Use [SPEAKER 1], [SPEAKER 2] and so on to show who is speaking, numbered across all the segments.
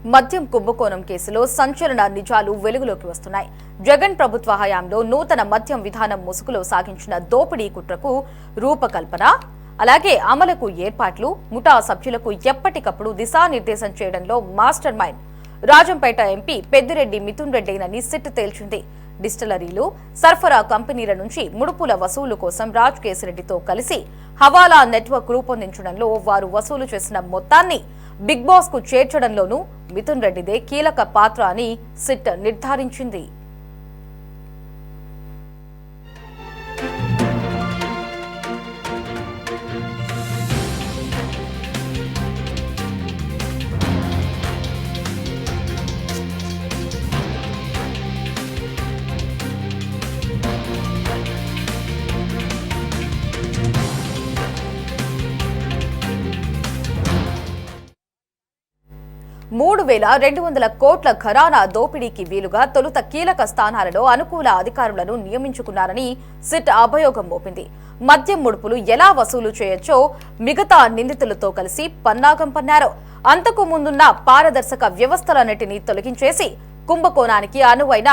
[SPEAKER 1] మద్యం కుంభకోణం కేసులో సంచలన నిజాలు వెలుగులోకి వస్తున్నాయి. జగన్ ప్రభుత్వ హయాంలో నూతన మద్యం విధానం ముసుగులో సాగించిన దోపిడీ కుట్రకు రూపకల్పన, అలాగే అమలుకు ఏర్పాట్లు, ముఠా సభ్యులకు ఎప్పటికప్పుడు దిశానిర్దేశం చేయడంలో master mind Rajampet MP Peddireddy Mithun రెడ్డినని సిట్ తేల్చింది. డిస్టిలరీలు, సరఫరా కంపెనీల నుంచి ముడుపుల వసూలు కోసం రాజ్ కేసిరెడ్డితో కలిసి హవాలా నెట్వర్క్ రూపొందించడంలో వారు వసూలు చేసిన మొత్తాన్ని బిగ్ బాస్ కు చేర్చడంలోనూ మిథున్ రెడ్డిదే కీలక పాత్ర అని సిట్ నిర్ధారించింది. $3,200 కోట్ల ఘరానా దోపిడీకి వీలుగా తొలుత కీలక స్థానాలలో అనుకూల అధికారులను నియమించుకున్నారని సిట్ అభియోగం మోపింది. మద్యం ముడుపులు ఎలా వసూలు చేయొచ్చో మిగతా నిందితులతో కలిసి పన్నాగం పన్నారు. అంతకు ముందున్న పారదర్శక వ్యవస్థలన్నిటినీ తొలగించేసి కుంభకోణానికి అనువైన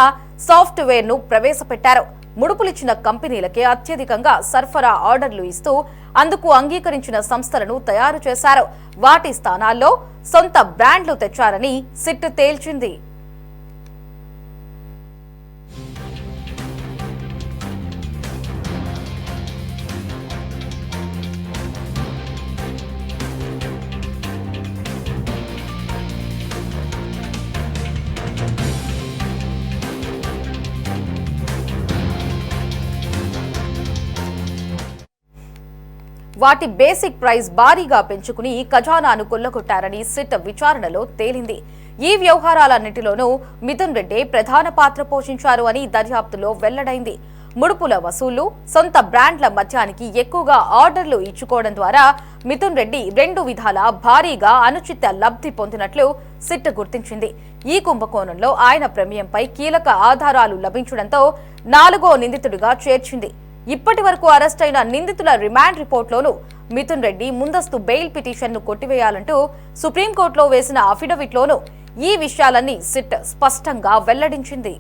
[SPEAKER 1] సాఫ్ట్వేర్ ను ప్రవేశపెట్టారు. ముడుపులిచ్చిన కంపెనీలకే అత్యధికంగా సరఫరా ఆర్డర్లు ఇస్తూ అందుకు అంగీకరించిన సంస్థలను తయారు చేశారు. వాటి స్థానాల్లో సొంత బ్రాండ్లు తెచ్చారని సిట్ తేల్చింది. వాటి బేసిక్ ప్రైస్ భారీగా పెంచుకుని ఖజానాను కొల్లగొట్టారని సిట్ విచారణలో తేలింది. ఈ వ్యవహారాలన్నింటిలోనూ మిథున్ రెడ్డి ప్రధాన పాత్ర పోషించారు అని దర్యాప్తులో వెల్లడైంది. ముడుపుల వసూళ్లు, సొంత బ్రాండ్ల మద్యానికి ఎక్కువగా ఆర్డర్లు ఇచ్చుకోవడం ద్వారా మిథున్ రెడ్డి 2 విధాల భారీగా అనుచిత లబ్ధి పొందినట్లు సిట్ గుర్తించింది. ఈ కుంభకోణంలో ఆయన ప్రమేయంపై కీలక ఆధారాలు లభించడంతో 4వ నిందితుడిగా చేర్చింది. ఇప్పటి వరకు అరెస్టైన నిందితుల రిమాండ్ రిపోర్ట్లోనూ మిథున్ రెడ్డి ముందస్తు బెయిల్ పిటిషన్ను కొట్టివేయాలంటూ సుప్రీంకోర్టులో వేసిన అఫిడవిట్లోనూ ఈ విషయాలన్నీ సిట్ స్పష్టంగా వెల్లడించింది.